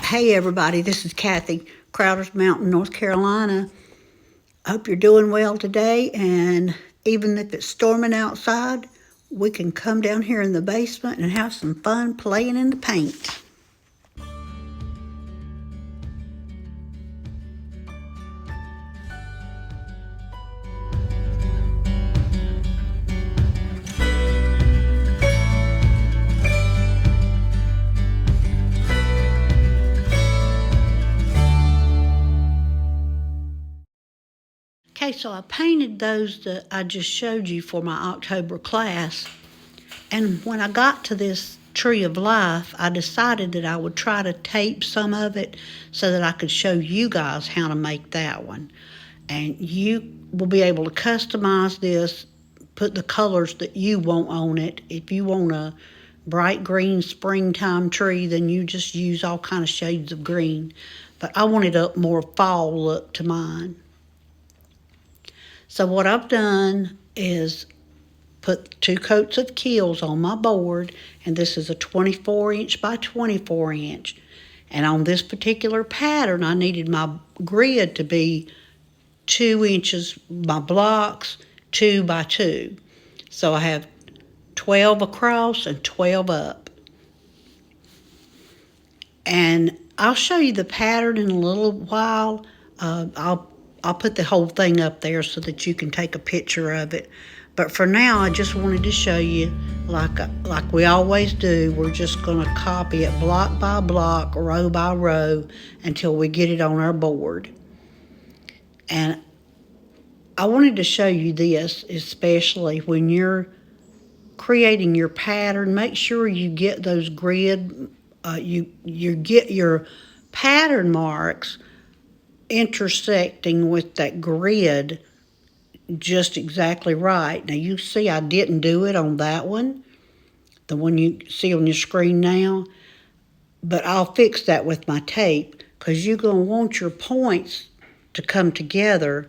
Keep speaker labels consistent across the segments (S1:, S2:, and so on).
S1: Hey everybody, this is Kathy, Crowder's Mountain, North Carolina. I hope you're doing well today, and even if it's storming outside, we can come down here in the basement and have some fun playing in the paint. Okay, so I painted those that I just showed you for my October class. And when I got to this Tree of Life, I decided that I would try to tape some of it so that I could show you guys how to make that one. And you will be able to customize this, put the colors that you want on it. If you want a bright green springtime tree, then you just use all kind of shades of green. But I wanted a more fall look to mine. So what I've done is put 2 coats of Kilts on my board, and this is a 24 inch by 24 inch. And on this particular pattern, I needed my grid to be 2 inches, my blocks 2 by 2. So I have 12 across and 12 up. And I'll show you the pattern in a little while. I'll put the whole thing up there so that you can take a picture of it. But for now, I just wanted to show you, like we always do, we're just going to copy it block by block, row by row, until we get it on our board. And I wanted to show you this, especially when you're creating your pattern. Make sure you get those grid, you get your pattern marks intersecting with that grid just exactly right. Now you see I didn't do it on that one, the one you see on your screen now, but I'll fix that with my tape because you're going to want your points to come together.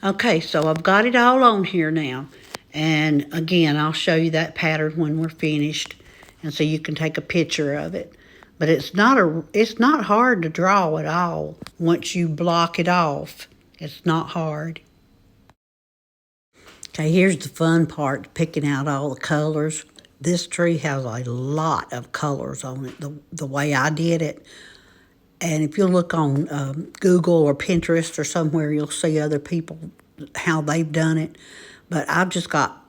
S1: Okay, so I've got it all on here now, and again I'll show you that pattern when we're finished, and so you can take a picture of it. But it's not hard to draw at all once you block it off. It's not hard. Okay, here's the fun part, picking out all the colors. This tree has a lot of colors on it, the way I did it. And if you look on Google or Pinterest or somewhere, you'll see other people, how they've done it. But I've just got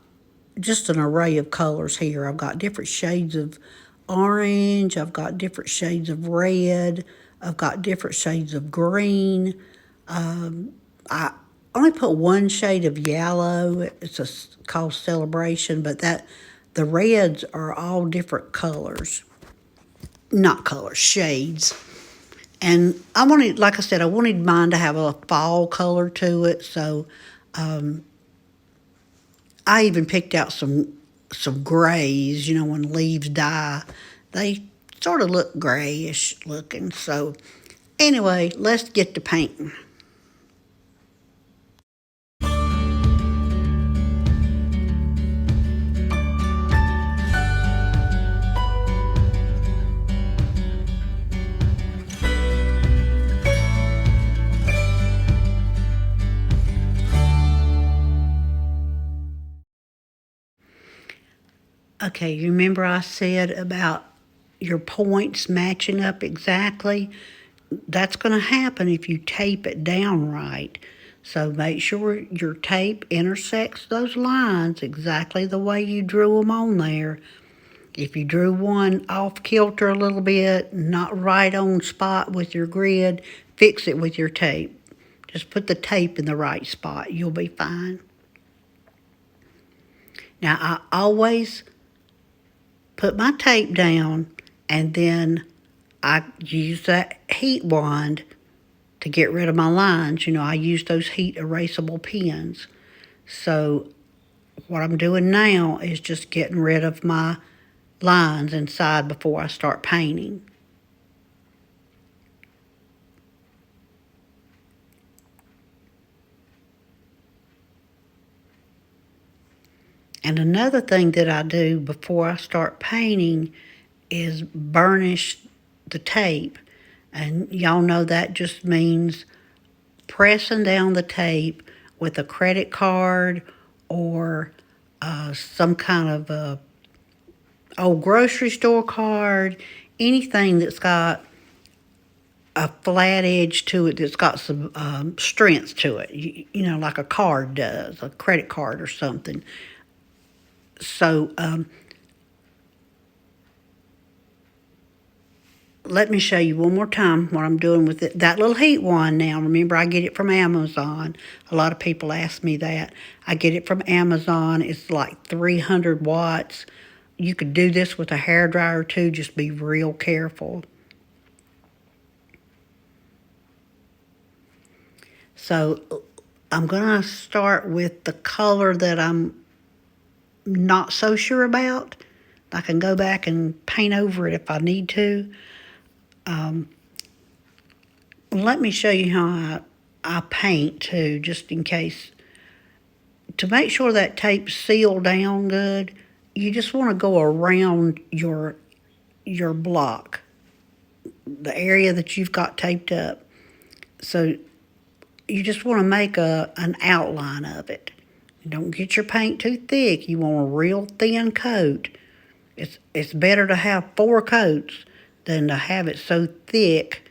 S1: an array of colors here. I've got different shades of orange. I've got different shades of red. I've got different shades of green. I only put one shade of yellow. It's called Celebration, but the reds are all different colors. Not colors, shades. And I wanted, like I said, I wanted mine to have a fall color to it, so I even picked out some grays. You know, when leaves die, they sort of look grayish looking. So anyway, let's get to painting. Okay, you remember I said about your points matching up exactly? That's going to happen if you tape it down right. So make sure your tape intersects those lines exactly the way you drew them on there. If you drew one off kilter a little bit, not right on spot with your grid, fix it with your tape. Just put the tape in the right spot. You'll be fine. Now, I always put my tape down, and then I use that heat wand to get rid of my lines. You know, I use those heat erasable pens. So what I'm doing now is just getting rid of my lines inside before I start painting. And another thing that I do before I start painting is burnish the tape. And y'all know that just means pressing down the tape with a credit card or some kind of a old grocery store card, anything that's got a flat edge to it, that's got some strength to it, you know, like a card does, a credit card or something. So let me show you one more time what I'm doing with it. That little heat wand now, remember I get it from Amazon. A lot of people ask me that. I get it from Amazon. It's like 300 watts. You could do this with a hairdryer too, just be real careful. So I'm going to start with the color that I'm not so sure about. I can go back and paint over it if I need to. Let me show you how I paint too, just in case. To make sure that tape's sealed down good, you just want to go around your block, the area that you've got taped up. So you just want to make an outline of it. Don't get your paint too thick. You want a real thin coat. It's better to have 4 coats than to have it so thick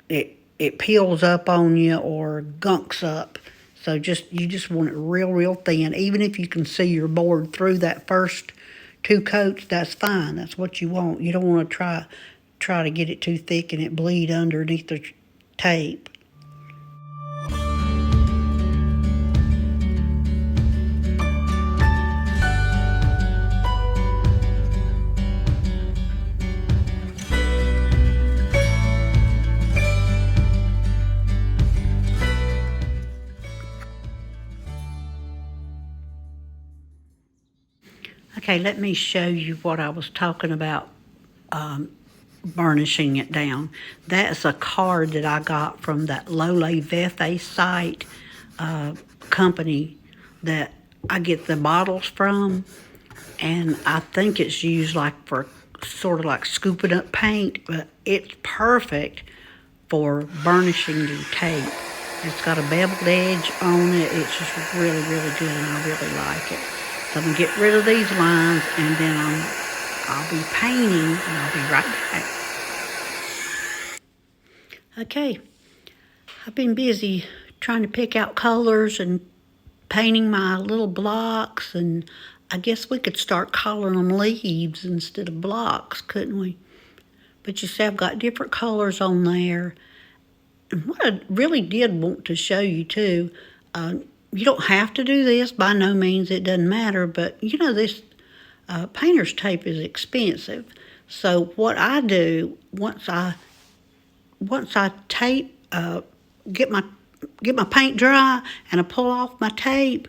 S1: it peels up on you or gunks up. So you just want it real thin. Even if you can see your board through that first 2 coats, that's fine. That's what you want. You don't want to try to get it too thick and it bleed underneath the tape. Okay, let me show you what I was talking about, burnishing it down. That's a card that I got from that Lole Vefe site company that I get the bottles from, and I think it's used like for sort of like scooping up paint, but it's perfect for burnishing your tape. It's got a beveled edge on it. It's just really good, and I really like it. So I'm going to get rid of these lines, and then I'll be painting, and I'll be right back. Okay, I've been busy trying to pick out colors and painting my little blocks, and I guess we could start calling them leaves instead of blocks, couldn't we? But you see, I've got different colors on there. And what I really did want to show you too, you don't have to do this, by no means, it doesn't matter, but you know this painter's tape is expensive. So what I do, once I tape, get my paint dry and I pull off my tape,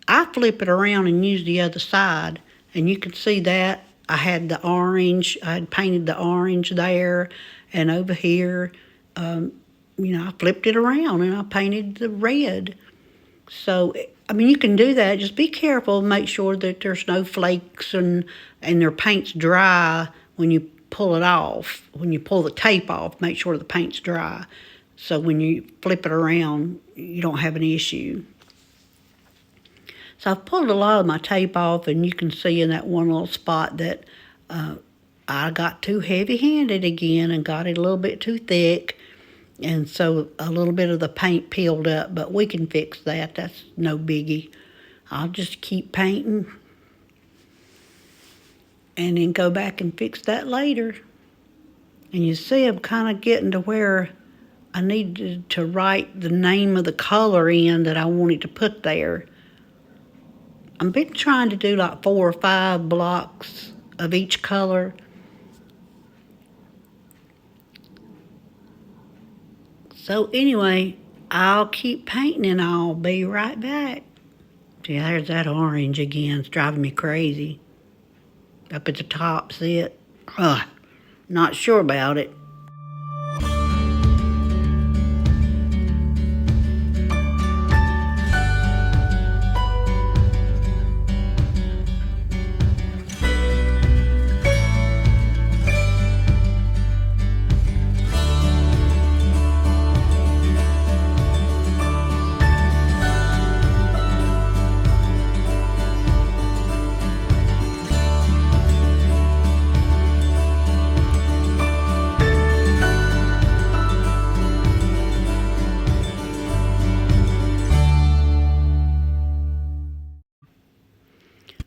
S1: I flip it around and use the other side. And you can see that I had the orange, I had painted the orange there, and over here, you know, I flipped it around and I painted the red. So, I mean, you can do that. Just be careful. Make sure that there's no flakes and their paint's dry when you pull it off. When you pull the tape off, make sure the paint's dry. So when you flip it around, you don't have an issue. So I've pulled a lot of my tape off, and you can see in that one little spot that I got too heavy-handed again and got it a little bit too thick. And so a little bit of the paint peeled up, but we can fix that. That's no biggie. I'll just keep painting and then go back and fix that later. And you see I'm kind of getting to where I needed to write the name of the color in that I wanted to put there. I've been trying to do like 4 or 5 blocks of each color. So anyway, I'll keep painting and I'll be right back. See, there's that orange again. It's driving me crazy. Up at the top, see it? Ugh, not sure about it.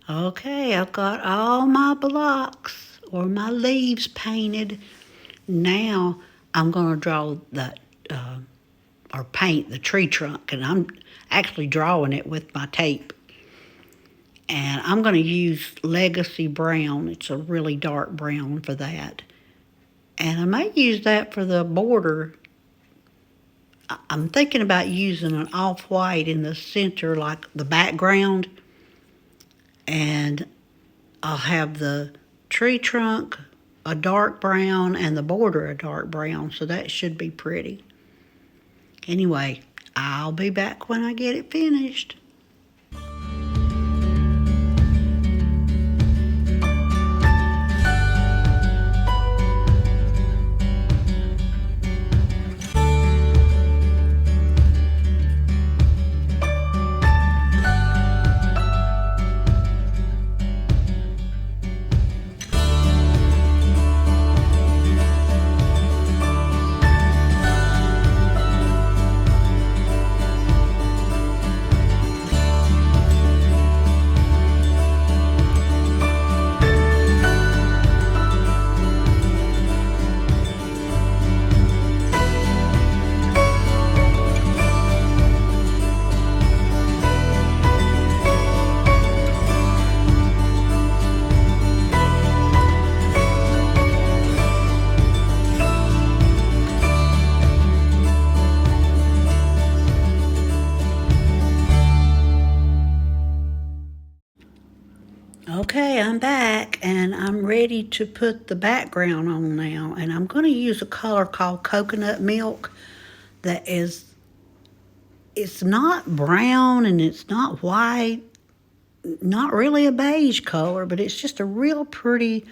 S1: Okay, I've got all my blocks or my leaves painted. Now I'm going to draw that or paint the tree trunk, and I'm actually drawing it with my tape. And I'm going to use Legacy Brown. It's a really dark brown for that. And I may use that for the border. I'm thinking about using an off-white in the center, like the background. And I'll have the tree trunk a dark brown and the border a dark brown, so that should be pretty. Anyway, I'll be back when I get it finished. Okay, I'm back and I'm ready to put the background on now. And I'm going to use a color called Coconut Milk that it's not brown and it's not white, not really a beige color, but it's just a real pretty,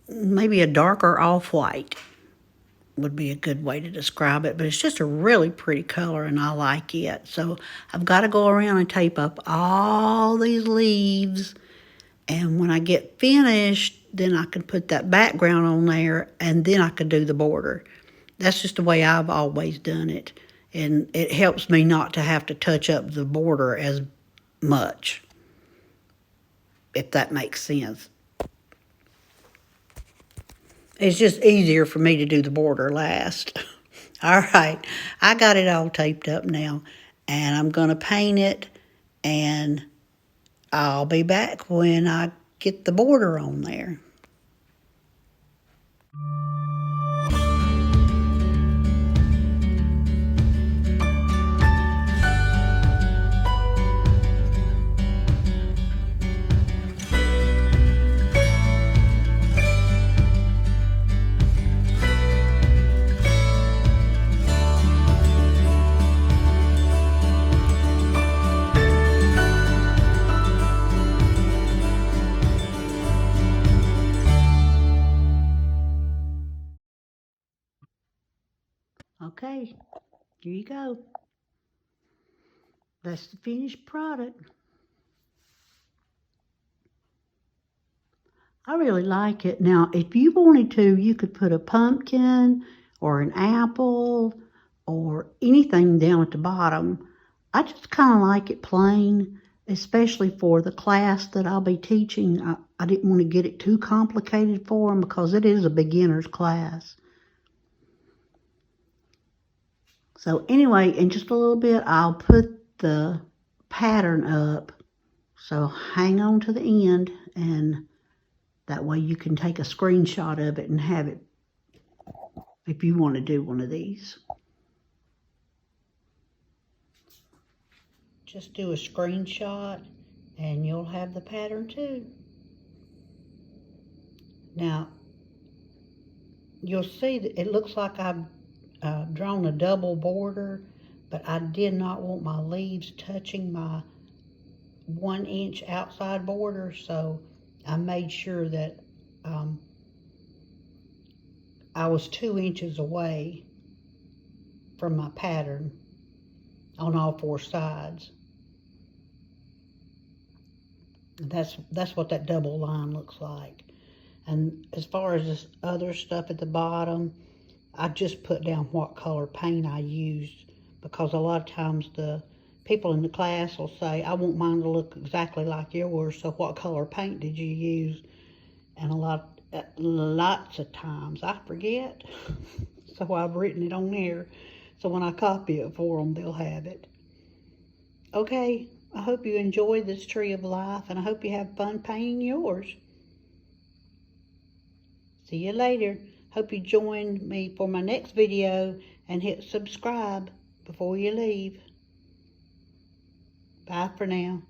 S1: maybe a darker off-white would be a good way to describe it, but it's just a really pretty color and I like it. So I've got to go around and tape up all these leaves, and when I get finished, then I can put that background on there and then I can do the border. That's just the way I've always done it, and it helps me not to have to touch up the border as much, if that makes sense. It's just easier for me to do the border last. All right, I got it all taped up now, and I'm going to paint it, and I'll be back when I get the border on there. Okay, here you go. That's the finished product. I really like it. Now, if you wanted to, you could put a pumpkin or an apple or anything down at the bottom. I just kind of like it plain, especially for the class that I'll be teaching. I didn't want to get it too complicated for them because it is a beginner's class. So anyway, in just a little bit, I'll put the pattern up. So hang on to the end, and that way you can take a screenshot of it and have it if you want to do one of these. Just do a screenshot and you'll have the pattern too. Now, you'll see that it looks like I've drawn a double border, but I did not want my leaves touching my 1 inch outside border, so I made sure that I was 2 inches away from my pattern on all 4 sides. That's what that double line looks like. And as far as this other stuff at the bottom, I just put down what color paint I used, because a lot of times the people in the class will say, I want mine to look exactly like yours, so what color paint did you use? And lots of times I forget, so I've written it on there. So when I copy it for them, they'll have it. Okay, I hope you enjoy this tree of life, and I hope you have fun painting yours. See you later. Hope you join me for my next video and hit subscribe before you leave. Bye for now.